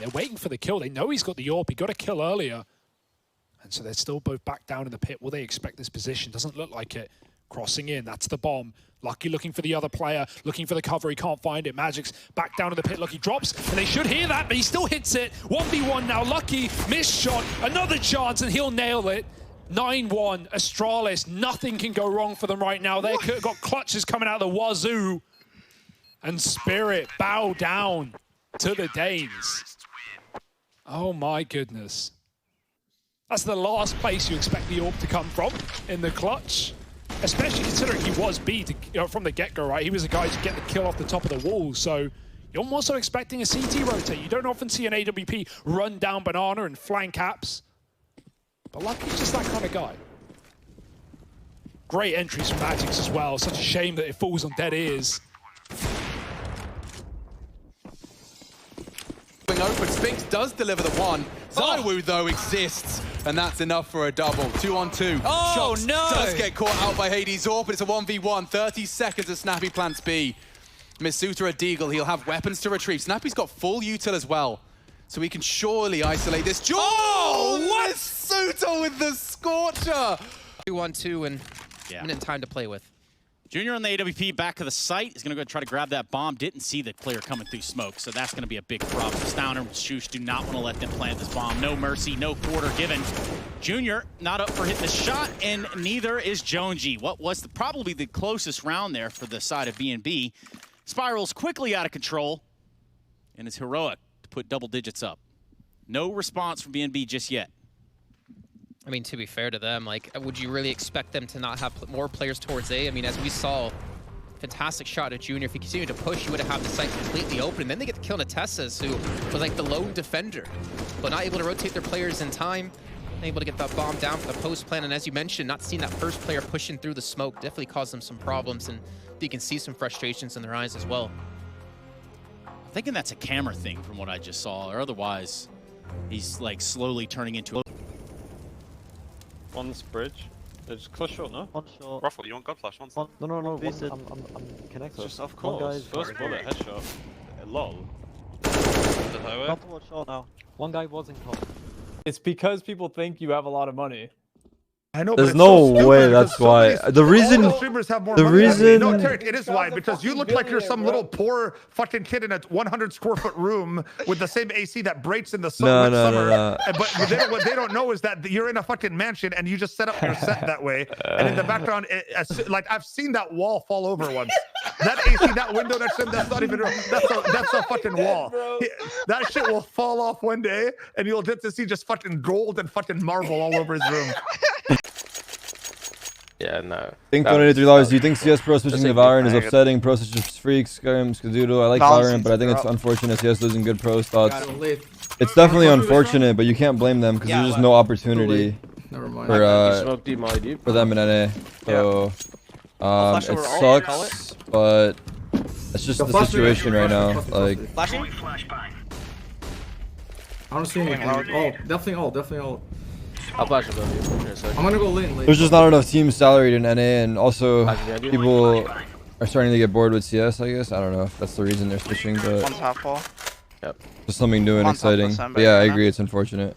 They're waiting for the kill. They know he's got the AWP. He got a kill earlier. And so they're still both back down in the pit. Will they expect this position? Doesn't look like it. Crossing in, that's the bomb. Lucky looking for the other player, looking for the cover, he can't find it. Magic's back down in the pit, Lucky drops, and they should hear that, but he still hits it. 1v1 now, Lucky, missed shot, another chance, and he'll nail it. 9-1, Astralis, nothing can go wrong for them right now. They've got clutches coming out of the wazoo. And Spirit bow down to the Danes. Oh my goodness. That's the last place you expect the AWP to come from in the clutch. Especially considering he was B from the get-go, right? He was the guy to get the kill off the top of the wall. So you're also expecting a CT rotate. You don't often see an AWP run down banana and flank caps. But Lucky's just that kind of guy. Great entries from Magic's as well. Such a shame that it falls on dead ears. Open, Spinks does deliver the one. ZywOo, though, exists, and that's enough for a double. 2-on-2. Oh, shox no! Does get caught out by Hades Orb, but it's a 1v1. 30 seconds as Snappy plants B. Misuta a deagle, he'll have weapons to retrieve. Snappy's got full util as well, so he can surely isolate this. Oh, what? Misuta with the Scorcher! 2-1-2 and minute time to play with. Junior on the AWP back of the site is going to go try to grab that bomb. Didn't see the player coming through smoke, so that's going to be a big problem. Stowner and shox do not want to let them plant this bomb. No mercy, no quarter given. Junior not up for hitting the shot, and neither is Jonesy. What was probably the closest round there for the side of B&B. Spirals quickly out of control, and it's heroic to put double digits up. No response from B&B just yet. I mean, to be fair to them, like, would you really expect them to not have more players towards A? I mean, as we saw, fantastic shot at Junior. If he continued to push, he would have had the site completely open. And then they get the kill Natessas, who was like the lone defender, but not able to rotate their players in time. Able to get that bomb down for the post plan. And as you mentioned, not seeing that first player pushing through the smoke definitely caused them some problems. And you can see some frustrations in their eyes as well. I'm thinking that's a camera thing from what I just saw, or otherwise, he's like slowly turning into a... One's bridge. They're just close short, no? One short. Ruffle, you want gun flash? No, I'm connected. Just of course. First bullet, headshot. Lol. Couple more short now. One guy was in top. It's because people think you have a lot of money. I know, there's no way that's why. The reason, no, Tarek, it is why, because you look like you're some little poor fucking kid in a 100 square foot room with the same AC that breaks in the summer. But what they don't know is that you're in a fucking mansion and you just set up your set that way. And in the background, like I've seen that wall fall over once. That AC, that window next to him, that's not even, that's a fucking wall. That shit will fall off one day and you'll get to see just fucking gold and fucking marble all over his room. Yeah, no. Think $23. Do you think CS Pro switching to Valorant is upsetting? Pro switches freaks, Skadoodle. I like Valorant, but I think it's unfortunate CS losing good pro thoughts. It's definitely unfortunate, but you can't blame them because there's just no opportunity for them in NA. So it sucks, but it's just the situation right now. Like, I don't see anything. Oh, definitely all. I'll flash it. I'm gonna go late. There's just not enough teams salaried in NA, and also people are starting to get bored with CS, I guess. I don't know if that's the reason they're switching, but One's half full. Yep. Just something new and exciting. But yeah, I agree, it's unfortunate.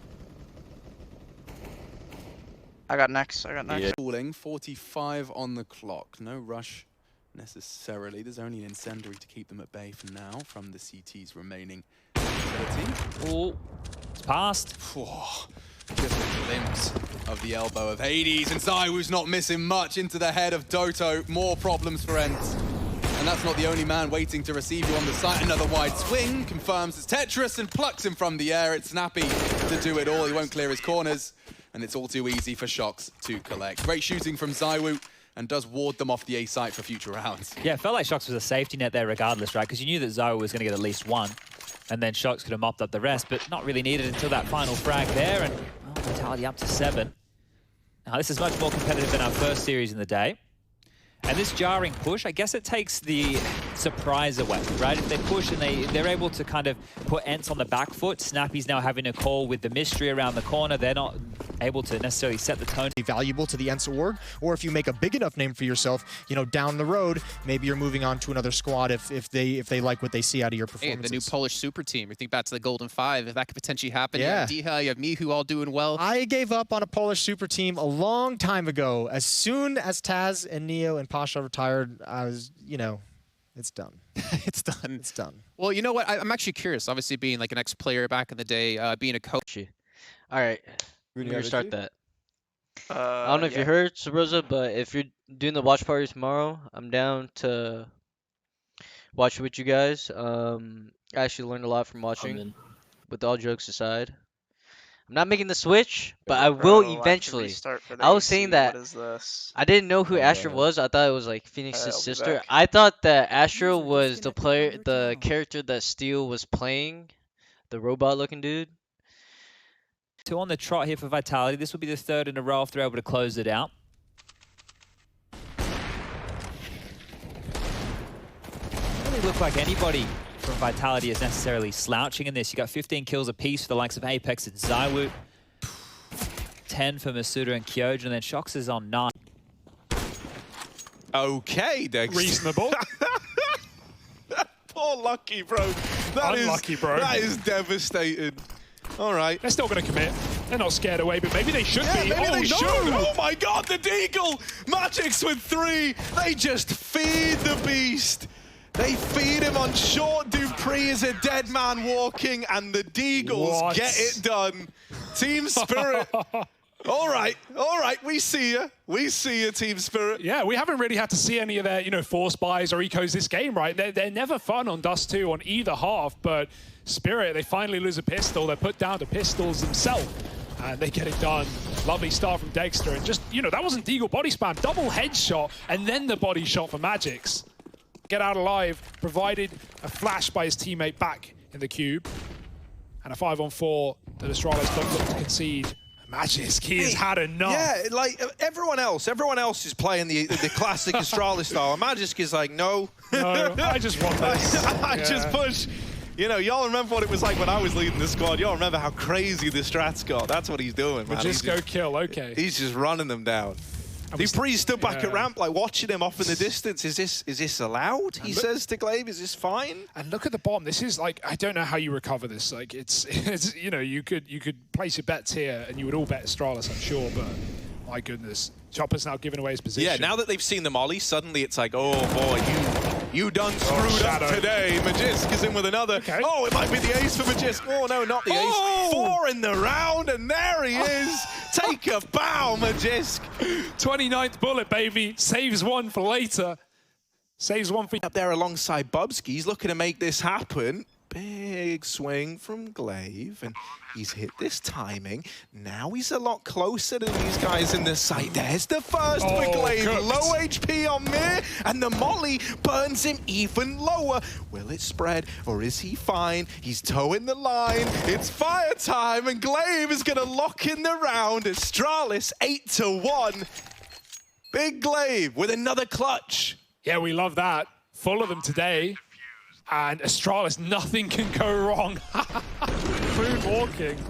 I got next. Falling 45 on the clock. No rush necessarily. There's only an incendiary to keep them at bay for now from the CT's remaining ability. Oh, it's passed. Just a glimpse of the elbow of Hades, and ZywOo's not missing much into the head of Doto. More problems for Ence. And that's not the only man waiting to receive you on the site. Another wide swing confirms it's Tetris and plucks him from the air. It's Snappy to do it all. He won't clear his corners, and it's all too easy for shox to collect. Great shooting from ZywOo, and does ward them off the A site for future rounds. Yeah, it felt like shox was a safety net there regardless, right? Because you knew that ZywOo was going to get at least one. And then shox could have mopped up the rest, but not really needed until that final frag there. And mentality up to 7. Now this is much more competitive than our first series in the day. And this jarring push, I guess it takes the surprise away, right? If they push and they're able to kind of put Ence on the back foot, Snappy's now having a call with the mystery around the corner. They're not able to necessarily set the tone. Valuable to the Ence org, or if you make a big enough name for yourself, you know, down the road, maybe you're moving on to another squad if they like what they see out of your performances. Hey, the new Polish super team. You think back to the Golden Five, if that could potentially happen. Yeah. You have Diha, you have Mihu all doing well. I gave up on a Polish super team a long time ago. As soon as Taz and Neo and Pasha retired, I was, you know, it's done. It's done. It's done. Well, you know what? I'm actually curious. Obviously, being like an ex-player back in the day, being a coach. All right, we're gonna start that. I don't know if you heard, Sabrosa, but if you're doing the watch party tomorrow, I'm down to watch with you guys. I actually learned a lot from watching. With all jokes aside, I'm not making the switch, but I will eventually. I was saying that I didn't know who Astra was. I thought it was like Phoenix's sister. I thought that Astra was the character that Steel was playing, the robot-looking dude. 2 on the trot here for Vitality. This will be the 3rd in a row if they're able to close it out. Doesn't really look like anybody from Vitality is necessarily slouching in this. You got 15 kills apiece for the likes of Apex and Zywoo. 10 for Masuda and Kyoja, and then shox is on 9. Okay, Dex. Reasonable. Poor Lucky, bro. Unlucky, bro. That is devastating. All right. They're still going to commit. They're not scared away, but maybe they should be. Maybe they should. No. Oh my God, the Deagle. Magic's with 3. They just feed the beast. They feed him on short. Dupree is a dead man walking, and the Deagles get it done. Team Spirit. All right, we see you. We see you, Team Spirit. Yeah, we haven't really had to see any of their, force buys or ecos this game, right? They're never fun on Dust 2 on either half, but Spirit, they finally lose a pistol. They're put down to pistols themselves, and they get it done. Lovely start from Dexter, and just, that wasn't Deagle body spam. Double headshot, and then the body shot for Magix. Get out alive, provided a flash by his teammate back in the cube. And a 5-on-4 that Astralis don't look to concede. Magix, he has had enough. Yeah, like everyone else is playing the classic Astralis style. Magix is like, no. No, I just want this. I just push. Y'all remember what it was like when I was leading the squad. Y'all remember how crazy the strats got. That's what he's doing, man. Just go kill, okay. He's just running them down. Dupree stood back at ramp, like watching him off in the distance. Is this allowed? He says to Glaive, is this fine? And look at the bomb. This is like, I don't know how you recover this. Like it's you could place your bets here and you would all bet Astralis, I'm sure, but my goodness. Chopper's now giving away his position. Yeah, now that they've seen the molly, suddenly it's like, oh boy, you done screwed up today. Magisk is in with another. Okay. Oh, it might be the ace for Magisk. Oh no, not the ace. 4 in the round, and there he is. Take a bow, Magisk. 29th bullet, baby. Saves one for later. Saves one for... Up there alongside Bubsky. He's looking to make this happen. Big swing from Glaive, and he's hit this timing. Now he's a lot closer to these guys in the site. There's the first for Glaive. Cooked. Low HP on Mir, and the molly burns him even lower. Will it spread, or is he fine? He's towing the line. It's fire time, and Glaive is going to lock in the round. Astralis 8-1. Big Glaive with another clutch. Yeah, we love that. Full of them today. And Astralis, nothing can go wrong. Crude walking.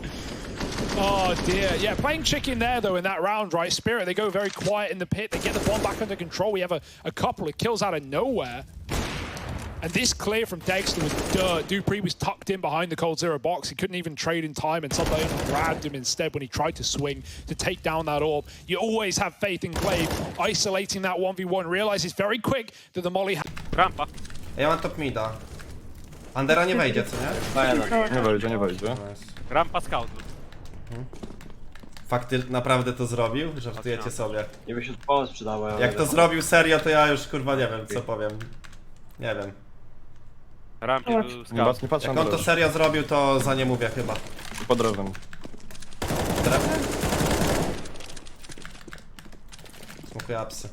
Oh dear. Yeah, playing chicken there though in that round, right? Spirit, they go very quiet in the pit. They get the bomb back under control. We have a couple of kills out of nowhere. And this clear from Dexter was dirt. Dupree was tucked in behind the coldzera box. He couldn't even trade in time, and somebody grabbed him instead when he tried to swing to take down that orb. You always have faith in Glaive isolating that 1v1. Realizes very quick that the molly... Rampa. Ja mam top mida. Andera nie wejdzie, co nie? Nie wejdzie. Rampa scout. Fakty naprawdę to zrobił? Żartujecie sobie. Nie by się pomoc przydała. Jak to zrobił serio, to ja już kurwa nie wiem, co powiem. Nie wiem. Rampie był scout. Jak on to serio zrobił, to za nie mówię chyba. Pod drewnem. Drewnem? Smokuję apsy.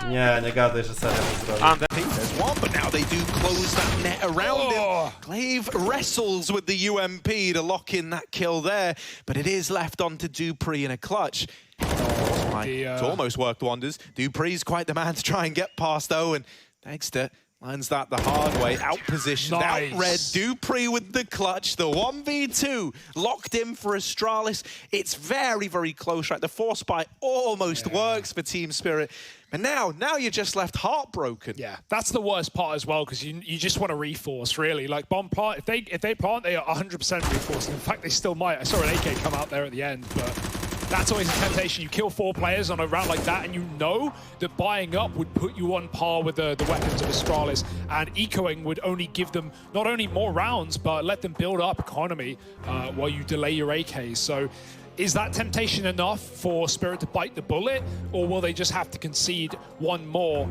Nie gadaj, że serio to zrobił. There's one, but now they do close that net around him. Glaive wrestles with the UMP to lock in that kill there, but it is left on to Dupree in a clutch. It's almost worked wonders. Dupree's quite the man to try and get past though, and Dexter Lands that the hard way, outpositioned, Nice. outred. Dupree with the clutch, the 1v2 locked in for Astralis. It's very, very close, right? The force buy almost works for Team Spirit. And now you're just left heartbroken. Yeah, that's the worst part as well, because you just want to reforce, really. Like, bomb plant, if they plant, they are 100% reforcing. In fact, they still might. I saw an AK come out there at the end, but that's always a temptation. You kill 4 players on a round like that, and you know that buying up would put you on par with the weapons of Astralis, and ecoing would only give them not only more rounds, but let them build up economy while you delay your AKs. So is that temptation enough for Spirit to bite the bullet, or will they just have to concede one more